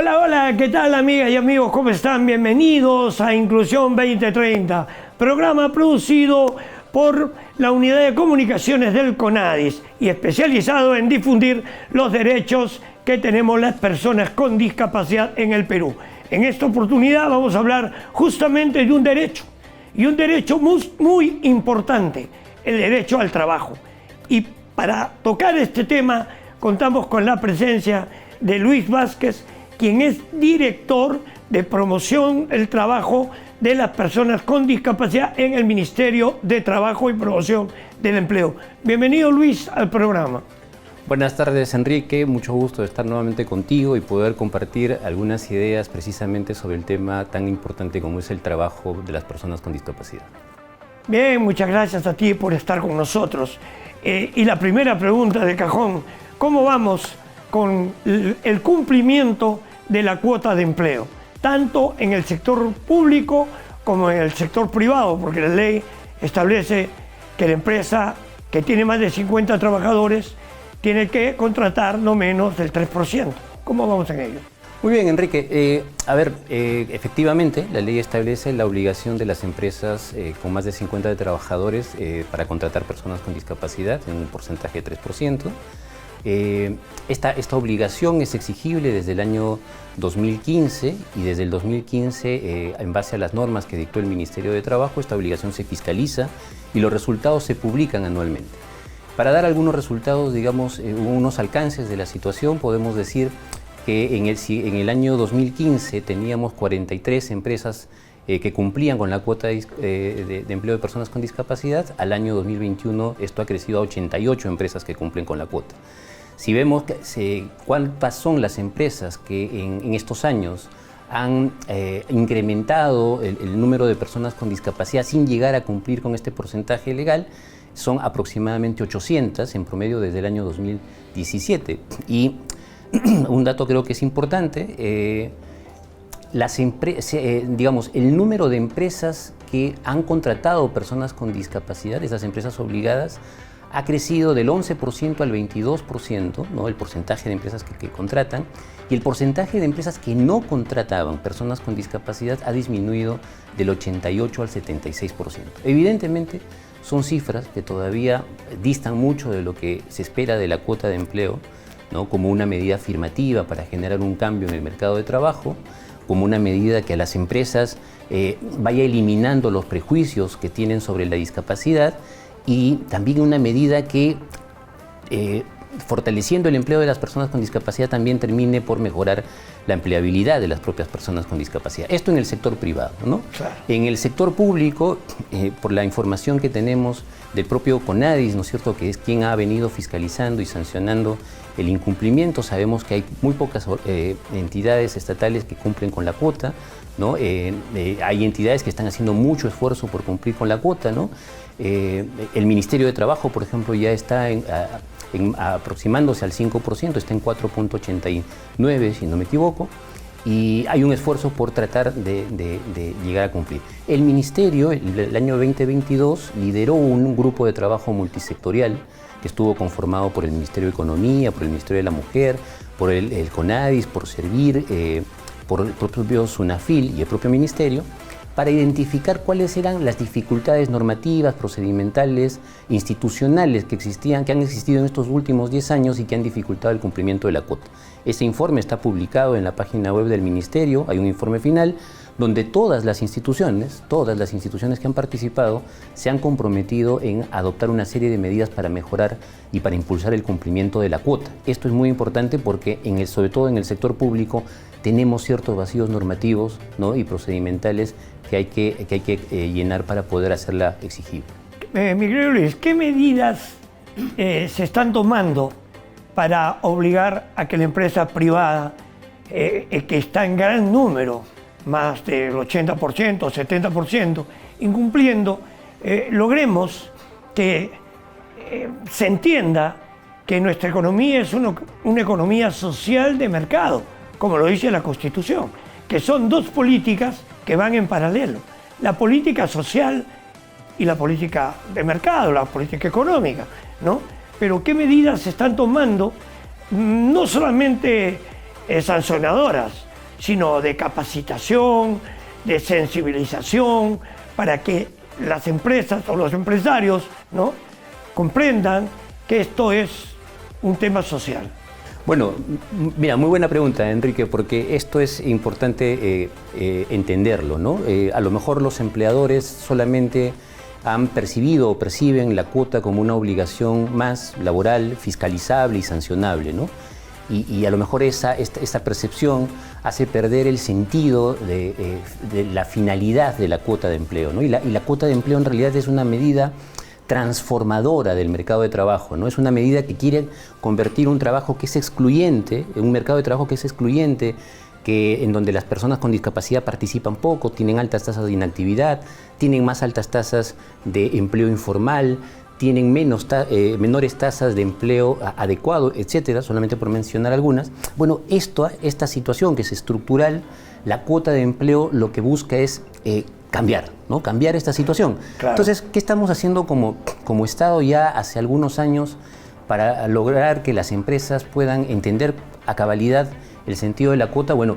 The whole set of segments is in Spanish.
Hola, hola, ¿qué tal amigas y amigos? ¿Cómo están? Bienvenidos a Inclusión 2030, programa producido por la Unidad de Comunicaciones del CONADIS y especializado en difundir los derechos que tenemos las personas con discapacidad en el Perú. En esta oportunidad vamos a hablar justamente de un derecho, y un derecho muy importante, el derecho al trabajo. Y para tocar este tema contamos con la presencia de Luis Vázquez, quien es director de promoción del trabajo de las personas con discapacidad en el Ministerio de Trabajo y Promoción del Empleo. Bienvenido, Luis, al programa. Buenas tardes, Enrique. Mucho gusto de estar nuevamente contigo y poder compartir algunas ideas precisamente sobre el tema tan importante como es el trabajo de las personas con discapacidad. Bien, muchas gracias a ti por estar con nosotros. Y la primera pregunta de cajón, ¿cómo vamos con el cumplimiento de la cuota de empleo, tanto en el sector público como en el sector privado? Porque la ley establece que la empresa que tiene más de 50 trabajadores tiene que contratar no menos del 3%. ¿Cómo vamos en ello? Muy bien, Enrique. Efectivamente, la ley establece la obligación de las empresas con más de 50 trabajadores para contratar personas con discapacidad en un porcentaje de 3%. Esta obligación es exigible desde el año 2015 y desde el 2015, en base a las normas que dictó el Ministerio de Trabajo, esta obligación se fiscaliza y los resultados se publican anualmente. Para dar algunos resultados, digamos, unos alcances de la situación, podemos decir que en el año 2015 teníamos 43 empresas que cumplían con la cuota de empleo de personas con discapacidad. Al año 2021 esto ha crecido a 88 empresas que cumplen con la cuota. Si vemos cuántas son las empresas que en estos años han incrementado el número de personas con discapacidad sin llegar a cumplir con este porcentaje legal, son aproximadamente 800 en promedio desde el año 2017. Y un dato creo que es importante, digamos, el número de empresas que han contratado personas con discapacidad, esas empresas obligadas, ha crecido del 11% al 22%, ¿no? El porcentaje de empresas que contratan, y el porcentaje de empresas que no contrataban personas con discapacidad ha disminuido del 88 al 76%. Evidentemente, son cifras que todavía distan mucho de lo que se espera de la cuota de empleo, ¿no? Como una medida afirmativa para generar un cambio en el mercado de trabajo, como una medida que a las empresas vaya eliminando los prejuicios que tienen sobre la discapacidad, y también una medida que, fortaleciendo el empleo de las personas con discapacidad, también termine por mejorar la empleabilidad de las propias personas con discapacidad. Esto en el sector privado, ¿no? Claro. En el sector público, por la información que tenemos del propio CONADIS, ¿no es cierto?, que es quien ha venido fiscalizando y sancionando el incumplimiento, sabemos que hay muy pocas entidades estatales que cumplen con la cuota, ¿no? Hay entidades que están haciendo mucho esfuerzo por cumplir con la cuota, ¿no? El Ministerio de Trabajo, por ejemplo, ya está aproximándose al 5%, está en 4.89, si no me equivoco, y hay un esfuerzo por tratar de llegar a cumplir. El Ministerio, el año 2022, lideró un grupo de trabajo multisectorial que estuvo conformado por el Ministerio de Economía, por el Ministerio de la Mujer, por el CONADIS, por Servir, por el propio SUNAFIL y el propio Ministerio, para identificar cuáles eran las dificultades normativas, procedimentales, institucionales que han existido en estos últimos 10 años y que han dificultado el cumplimiento de la cuota. Ese informe está publicado en la página web del Ministerio, hay un informe final donde todas las instituciones que han participado se han comprometido en adoptar una serie de medidas para mejorar y para impulsar el cumplimiento de la cuota. Esto es muy importante porque, sobre todo en el sector público, tenemos ciertos vacíos normativos, ¿no?, y procedimentales que hay que llenar para poder hacerla exigible. Miguel Luis, ¿qué medidas se están tomando para obligar a que la empresa privada, que está en gran número, más del 80%, 70%, incumpliendo, logremos que se entienda que nuestra economía es una economía social de mercado, como lo dice la Constitución, que son dos políticas que van en paralelo, la política social y la política de mercado, la política económica, ¿no? Pero ¿qué medidas se están tomando? No solamente sancionadoras, sino de capacitación, de sensibilización, para que las empresas o los empresarios, ¿no?, comprendan que esto es un tema social. Bueno, mira, muy buena pregunta, Enrique, porque esto es importante entenderlo, ¿no? A lo mejor los empleadores solamente han percibido o perciben la cuota como una obligación más laboral, fiscalizable y sancionable, ¿no? Y a lo mejor esta percepción hace perder el sentido de la finalidad de la cuota de empleo, ¿no? Y la cuota de empleo en realidad es una medida transformadora del mercado de trabajo, ¿no? Es una medida que quiere convertir un trabajo que es excluyente, un mercado de trabajo que es excluyente, en donde las personas con discapacidad participan poco, tienen altas tasas de inactividad, tienen más altas tasas de empleo informal, tienen menores tasas de empleo adecuado, etcétera, solamente por mencionar algunas. Bueno, esta situación que es estructural, la cuota de empleo lo que busca es cambiar, ¿no? Cambiar esta situación. Claro. Entonces, ¿qué estamos haciendo como Estado ya hace algunos años para lograr que las empresas puedan entender a cabalidad el sentido de la cuota? Bueno,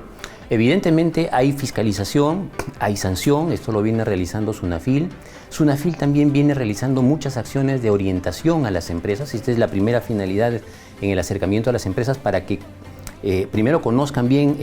evidentemente hay fiscalización, hay sanción, esto lo viene realizando SUNAFIL. SUNAFIL también viene realizando muchas acciones de orientación a las empresas. Esta es la primera finalidad en el acercamiento a las empresas, para que primero conozcan bien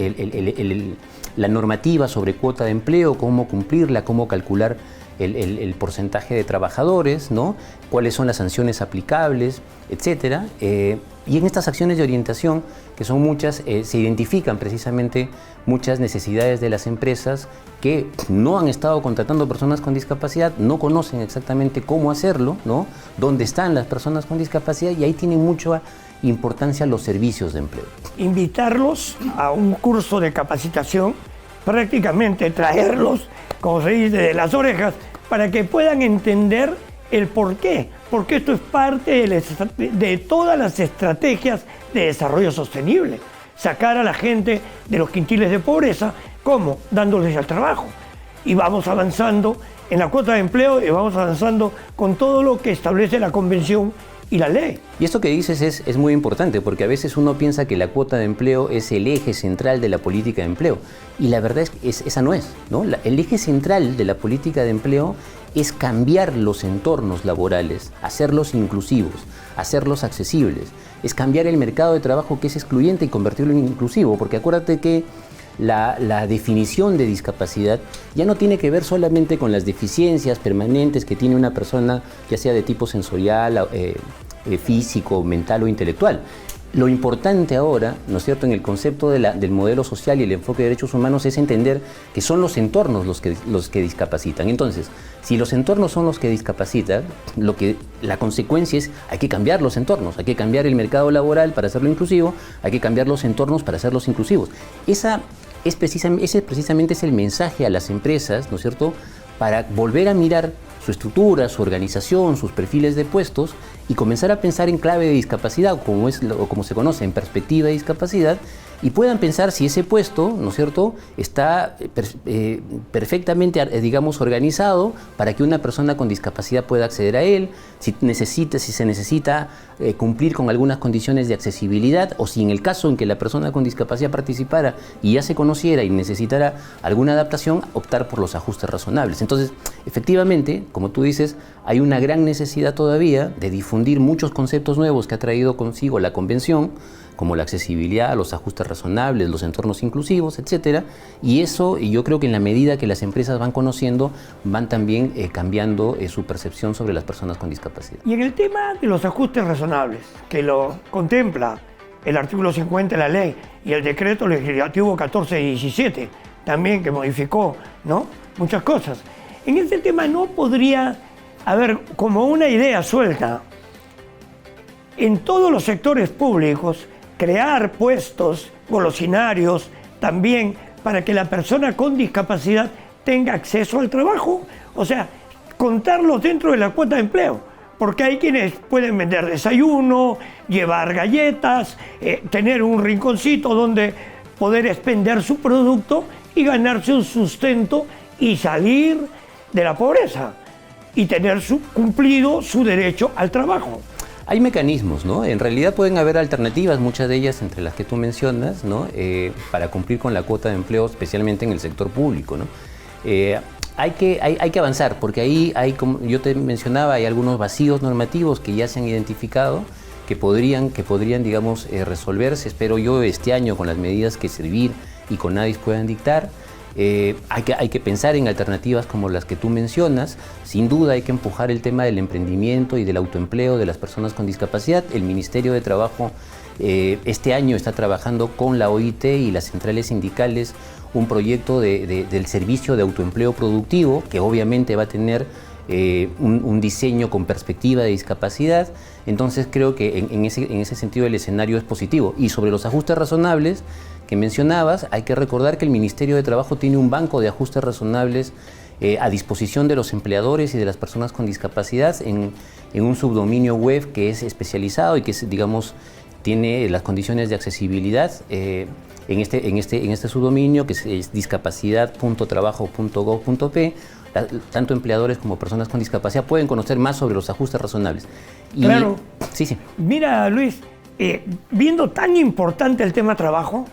la normativa sobre cuota de empleo, cómo cumplirla, cómo calcular el porcentaje de trabajadores, ¿no?, cuáles son las sanciones aplicables, etcétera. Y en estas acciones de orientación, que son muchas, se identifican precisamente muchas necesidades de las empresas que no han estado contratando personas con discapacidad, no conocen exactamente cómo hacerlo, ¿no?, dónde están las personas con discapacidad, y ahí tienen mucha importancia los servicios de empleo. Invitarlos a un curso de capacitación, prácticamente traerlos, como se dice, de las orejas, para que puedan entender el porqué, porque esto es parte de todas las estrategias de desarrollo sostenible. Sacar a la gente de los quintiles de pobreza, ¿cómo? Dándoles el trabajo. Y vamos avanzando en la cuota de empleo y vamos avanzando con todo lo que establece la Convención y la ley. Y esto que dices es muy importante, porque a veces uno piensa que la cuota de empleo es el eje central de la política de empleo, y la verdad es que esa no es, ¿no? El eje central de la política de empleo es cambiar los entornos laborales, hacerlos inclusivos, hacerlos accesibles, es cambiar el mercado de trabajo que es excluyente y convertirlo en inclusivo, porque acuérdate que la definición de discapacidad ya no tiene que ver solamente con las deficiencias permanentes que tiene una persona, ya sea de tipo sensorial, físico, mental o intelectual. Lo importante ahora, ¿no es cierto?, en el concepto del modelo social y el enfoque de derechos humanos, es entender que son los entornos los que discapacitan. Entonces, si los entornos son los que discapacitan, la consecuencia es hay que cambiar los entornos, hay que cambiar el mercado laboral para hacerlo inclusivo, hay que cambiar los entornos para hacerlos inclusivos. Ese precisamente es el mensaje a las empresas, ¿no es cierto?, para volver a mirar su estructura, su organización, sus perfiles de puestos, y comenzar a pensar en clave de discapacidad, o como se conoce, en perspectiva de discapacidad, y puedan pensar si ese puesto, ¿no es cierto?, está perfectamente, digamos, organizado para que una persona con discapacidad pueda acceder a él, si se necesita cumplir con algunas condiciones de accesibilidad, o si en el caso en que la persona con discapacidad participara y ya se conociera y necesitara alguna adaptación, optar por los ajustes razonables. Entonces, efectivamente, como tú dices, hay una gran necesidad todavía de difundir muchos conceptos nuevos que ha traído consigo la Convención, como la accesibilidad, los ajustes razonables, los entornos inclusivos, etcétera. Y eso, yo creo que en la medida que las empresas van conociendo, van también cambiando su percepción sobre las personas con discapacidad. Y en el tema de los ajustes razonables, que lo contempla el artículo 50 de la ley y el decreto legislativo 1417, también que modificó, ¿no?, muchas cosas. En este tema no podría haber como una idea suelta en todos los sectores públicos, crear puestos golosinarios también para que la persona con discapacidad tenga acceso al trabajo. O sea, contarlos dentro de la cuota de empleo, porque hay quienes pueden vender desayuno, llevar galletas, tener un rinconcito donde poder expender su producto y ganarse un sustento y salir de la pobreza y tener cumplido su derecho al trabajo. Hay mecanismos, ¿no? En realidad pueden haber alternativas, muchas de ellas entre las que tú mencionas, ¿no? Para cumplir con la cuota de empleo, especialmente en el sector público, ¿no? Hay que avanzar, porque ahí hay, como yo te mencionaba, hay algunos vacíos normativos que ya se han identificado, que podrían digamos, resolverse, espero yo, este año con las medidas que Servir y Conadis puedan dictar. Hay que pensar en alternativas como las que tú mencionas. Sin duda hay que empujar el tema del emprendimiento y del autoempleo de las personas con discapacidad. El Ministerio de Trabajo este año está trabajando con la OIT y las centrales sindicales un proyecto del servicio de autoempleo productivo, que obviamente va a tener un diseño con perspectiva de discapacidad. Entonces creo que en ese sentido el escenario es positivo. Y sobre los ajustes razonables que mencionabas, hay que recordar que el Ministerio de Trabajo tiene un banco de ajustes razonables a disposición de los empleadores y de las personas con discapacidad en un subdominio web que es especializado y que digamos, tiene las condiciones de accesibilidad en este subdominio, que es discapacidad.trabajo.gov.p. Tanto empleadores como personas con discapacidad pueden conocer más sobre los ajustes razonables. Claro. Sí. Mira, Luis, viendo tan importante el tema trabajo,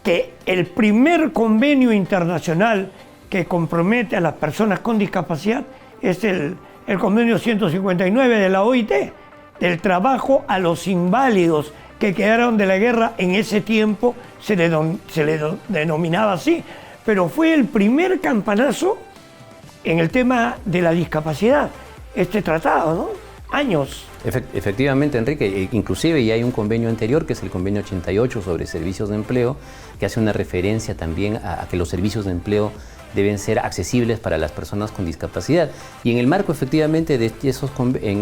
que el primer convenio internacional que compromete a las personas con discapacidad es el convenio 159 de la OIT, del trabajo a los inválidos que quedaron de la guerra. En ese tiempo se le denominaba así, pero fue el primer campanazo en el tema de la discapacidad, este tratado, ¿no? Años. Efectivamente, Enrique, inclusive ya hay un convenio anterior, que es el convenio 88 sobre servicios de empleo, que hace una referencia también a que los servicios de empleo deben ser accesibles para las personas con discapacidad. Y en el marco, efectivamente, en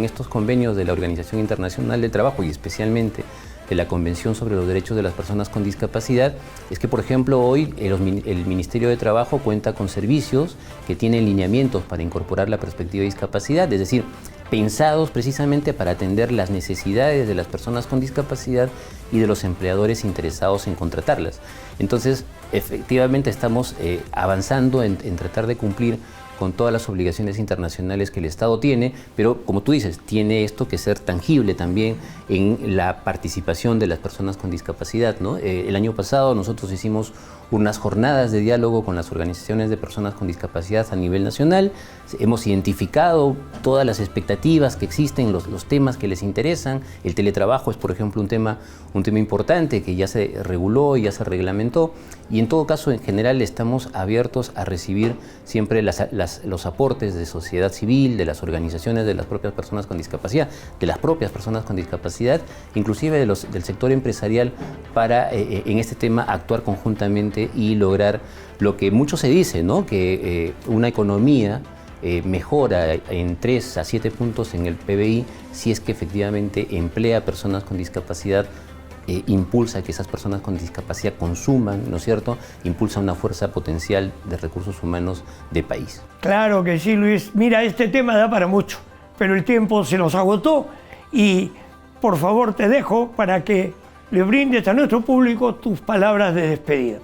estos convenios de la Organización Internacional del Trabajo y especialmente de la Convención sobre los Derechos de las Personas con Discapacidad, es que, por ejemplo, hoy el Ministerio de Trabajo cuenta con servicios que tienen lineamientos para incorporar la perspectiva de discapacidad, es decir, pensados precisamente para atender las necesidades de las personas con discapacidad y de los empleadores interesados en contratarlas. Entonces, efectivamente estamos avanzando en tratar de cumplir con todas las obligaciones internacionales que el Estado tiene, pero como tú dices, tiene esto que ser tangible también en la participación de las personas con discapacidad, ¿no? El año pasado nosotros hicimos unas jornadas de diálogo con las organizaciones de personas con discapacidad a nivel nacional. Hemos identificado todas las expectativas que existen, los temas que les interesan. El teletrabajo es, por ejemplo, un tema importante que ya se reguló y ya se reglamentó, y en todo caso, en general, estamos abiertos a recibir siempre los aportes de sociedad civil, de las organizaciones de las propias personas con discapacidad, de las propias personas con discapacidad, inclusive del sector empresarial, para en este tema actuar conjuntamente y lograr lo que mucho se dice, ¿no? Que una economía mejora en 3 a 7 puntos en el PBI si es que efectivamente emplea a personas con discapacidad, impulsa que esas personas con discapacidad consuman, ¿no es cierto? Impulsa una fuerza potencial de recursos humanos de país. Claro que sí, Luis. Mira, este tema da para mucho, pero el tiempo se nos agotó y por favor te dejo para que le brindes a nuestro público tus palabras de despedida.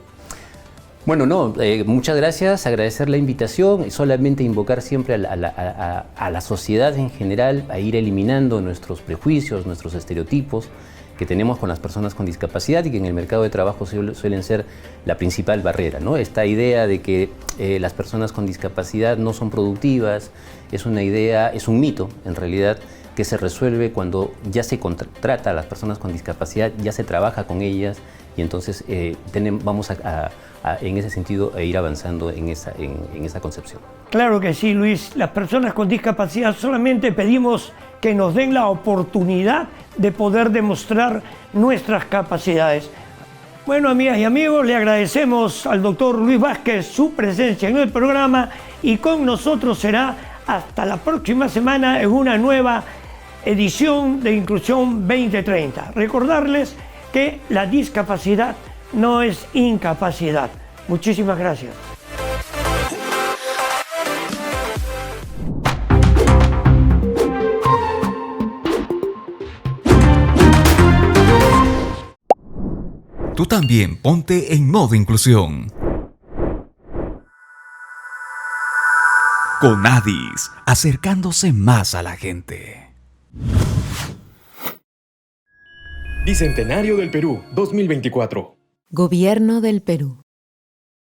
Bueno, muchas gracias, agradecer la invitación y solamente invocar siempre a la sociedad en general a ir eliminando nuestros prejuicios, nuestros estereotipos que tenemos con las personas con discapacidad y que en el mercado de trabajo suelen ser la principal barrera, ¿no? Esta idea de que las personas con discapacidad no son productivas es una idea, es un mito en realidad, que se resuelve cuando ya se contrata a las personas con discapacidad, ya se trabaja con ellas y entonces vamos en ese sentido a ir avanzando en esa concepción. Claro que sí, Luis. Las personas con discapacidad solamente pedimos que nos den la oportunidad de poder demostrar nuestras capacidades. Bueno, amigas y amigos, le agradecemos al doctor Luis Vázquez su presencia en el programa y con nosotros será hasta la próxima semana en una nueva edición de Inclusión 2030. Recordarles que la discapacidad no es incapacidad. Muchísimas gracias. Tú también ponte en modo inclusión. Conadis, acercándose más a la gente. Bicentenario del Perú 2024. Gobierno del Perú.